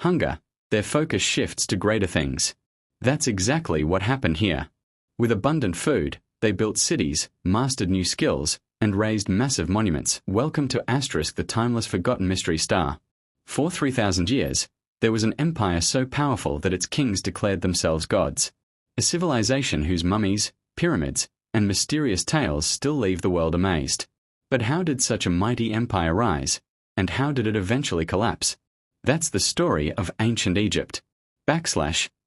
hunger, their focus shifts to greater things. That's exactly what happened here. With abundant food, they built cities, mastered new skills, and raised massive monuments. Welcome to the timeless forgotten mystery star. For 3,000 years, there was an empire so powerful that its kings declared themselves gods. A civilization whose mummies, pyramids, and mysterious tales still leave the world amazed. But how did such a mighty empire rise? And how did it eventually collapse? That's the story of ancient Egypt.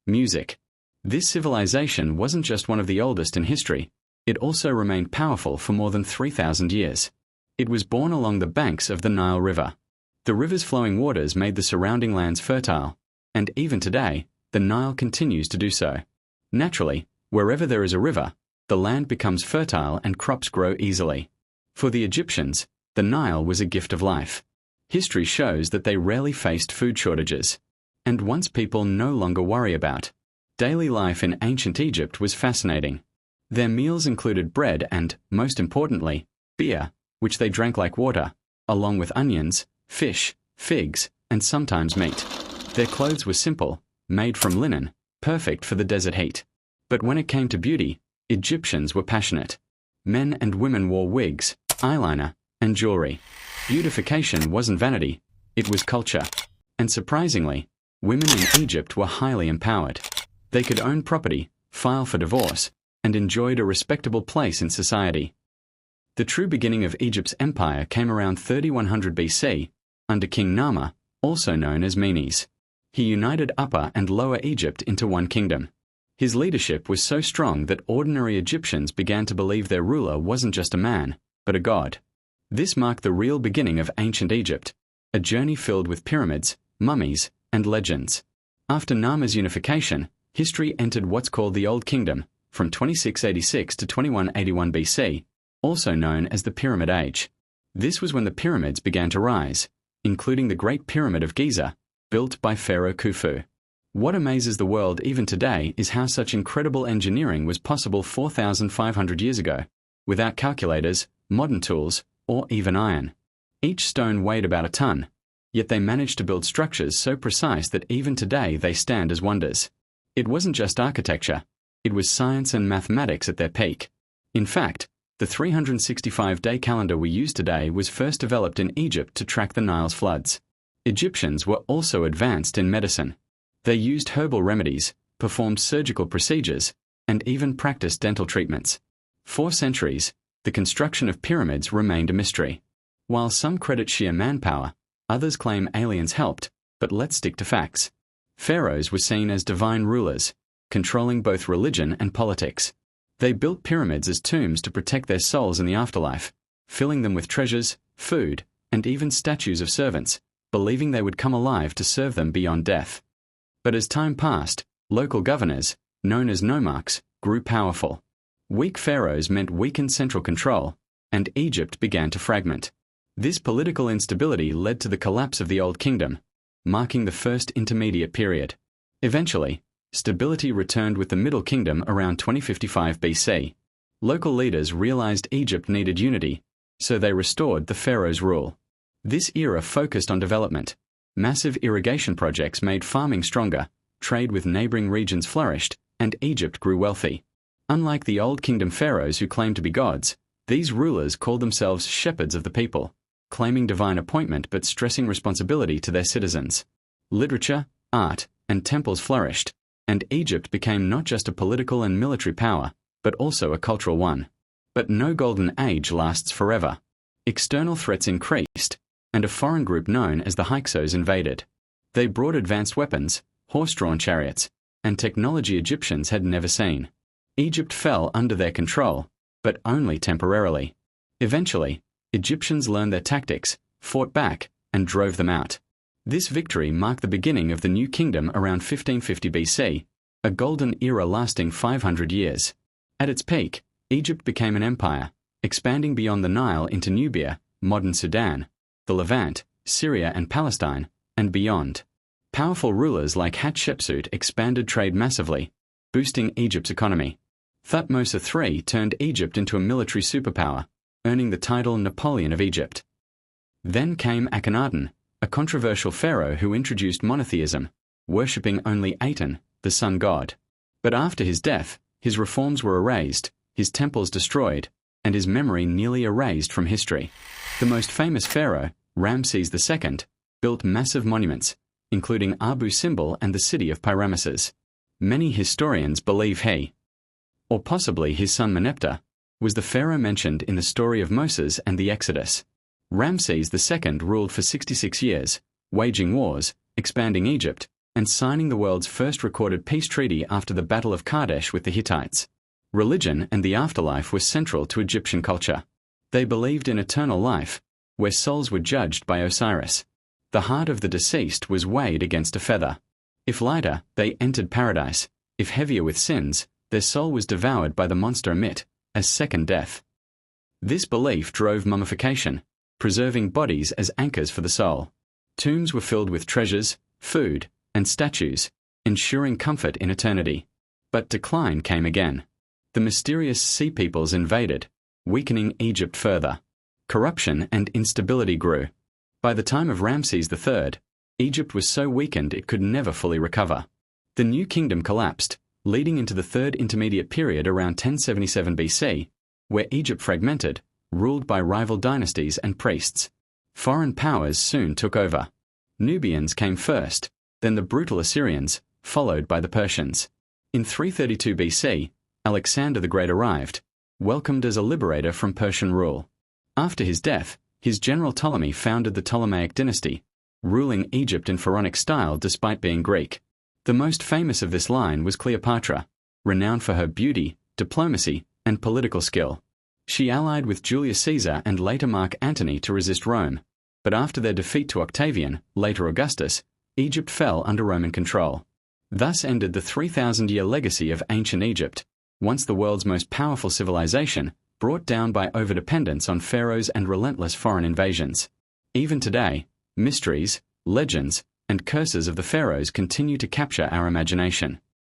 Music. This civilization wasn't just one of the oldest in history, it also remained powerful for more than 3,000 years. It was born along the banks of the Nile River. The river's flowing waters made the surrounding lands fertile, and even today, the Nile continues to do so. Naturally, wherever there is a river, the land becomes fertile and crops grow easily. For the Egyptians, the Nile was a gift of life. History shows that they rarely faced food shortages. And once people no longer worry about daily life in ancient Egypt was fascinating. Their meals included bread and, most importantly, beer, which they drank like water, along with onions, fish, figs, and sometimes meat. Their clothes were simple, made from linen, perfect for the desert heat. But when it came to beauty, Egyptians were passionate. Men and women wore wigs, eyeliner, and jewelry. Beautification wasn't vanity, it was culture. And surprisingly, women in Egypt were highly empowered. They could own property, file for divorce, and enjoyed a respectable place in society. The true beginning of Egypt's empire came around 3100 BC, under King Narmer, also known as Mummies. He united Upper and Lower Egypt into one kingdom. His leadership was so strong that ordinary Egyptians began to believe their ruler wasn't just a man, but a god. This marked the real beginning of ancient Egypt, a journey filled with pyramids, mummies, and legends. After Narmer's unification, history entered what's called the Old Kingdom, from 2686 to 2181 BC, also known as the Pyramid Age. This was when the pyramids began to rise, including the Great Pyramid of Giza, built by Pharaoh Khufu. What amazes the world even today is how such incredible engineering was possible 4,500 years ago, without calculators, modern tools, or even iron. Each stone weighed about a ton, yet they managed to build structures so precise that even today they stand as wonders. It wasn't just architecture, it was science and mathematics at their peak. In fact, the 365-day calendar we use today was first developed in Egypt to track the Nile's floods. Egyptians were also advanced in medicine. They used herbal remedies, performed surgical procedures, and even practiced dental treatments. For centuries, the construction of pyramids remained a mystery. While some credit sheer manpower, others claim aliens helped, but let's stick to facts. Pharaohs were seen as divine rulers, controlling both religion and politics. They built pyramids as tombs to protect their souls in the afterlife, filling them with treasures, food, and even statues of servants, believing they would come alive to serve them beyond death. But as time passed, local governors, known as nomarchs, grew powerful. Weak pharaohs meant weakened central control, and Egypt began to fragment. This political instability led to the collapse of the Old Kingdom, marking the first intermediate period. Eventually, stability returned with the Middle Kingdom around 2055 BC. Local leaders realized Egypt needed unity, so they restored the pharaoh's rule. This era focused on development. Massive irrigation projects made farming stronger, trade with neighboring regions flourished, and Egypt grew wealthy. Unlike the Old Kingdom pharaohs who claimed to be gods, these rulers called themselves shepherds of the people, claiming divine appointment but stressing responsibility to their citizens. Literature, art, and temples flourished, and Egypt became not just a political and military power, but also a cultural one. But no golden age lasts forever. External threats increased, and a foreign group known as the Hyksos invaded. They brought advanced weapons, horse-drawn chariots, and technology Egyptians had never seen. Egypt fell under their control, but only temporarily. Eventually, Egyptians learned their tactics, fought back, and drove them out. This victory marked the beginning of the New Kingdom around 1550 BC, a golden era lasting 500 years. At its peak, Egypt became an empire, expanding beyond the Nile into Nubia, modern Sudan, the Levant, Syria and Palestine, and beyond. Powerful rulers like Hatshepsut expanded trade massively, boosting Egypt's economy. Thutmose III turned Egypt into a military superpower, earning the title Napoleon of Egypt. Then came Akhenaten, a controversial pharaoh who introduced monotheism, worshipping only Aten, the sun god. But after his death, his reforms were erased, his temples destroyed, and his memory nearly erased from history. The most famous pharaoh, Ramses II, built massive monuments, including Abu Simbel and the city of Pyramidus. Many historians believe he, or possibly his son Meneptah, was the pharaoh mentioned in the story of Moses and the Exodus. Ramses II ruled for 66 years, waging wars, expanding Egypt, and signing the world's first recorded peace treaty after the Battle of Kadesh with the Hittites. Religion and the afterlife were central to Egyptian culture. They believed in eternal life, where souls were judged by Osiris. The heart of the deceased was weighed against a feather. If lighter, they entered paradise. If heavier with sins, their soul was devoured by the monster Amit, as second death. This belief drove mummification, preserving bodies as anchors for the soul. Tombs were filled with treasures, food, and statues, ensuring comfort in eternity. But decline came again. The mysterious sea peoples invaded, weakening Egypt further. Corruption and instability grew. By the time of Ramses III, Egypt was so weakened it could never fully recover. The new kingdom collapsed, leading into the Third Intermediate Period around 1077 BC, where Egypt fragmented, ruled by rival dynasties and priests. Foreign powers soon took over. Nubians came first, then the brutal Assyrians, followed by the Persians. In 332 BC, Alexander the Great arrived, welcomed as a liberator from Persian rule. After his death, his general Ptolemy founded the Ptolemaic dynasty, ruling Egypt in pharaonic style despite being Greek. The most famous of this line was Cleopatra, renowned for her beauty, diplomacy, and political skill. She allied with Julius Caesar and later Mark Antony to resist Rome, but after their defeat to Octavian, later Augustus, Egypt fell under Roman control. Thus ended the 3,000-year legacy of ancient Egypt, once the world's most powerful civilization, brought down by overdependence on pharaohs and relentless foreign invasions. Even today, mysteries, legends, and curses of the pharaohs continue to capture our imagination.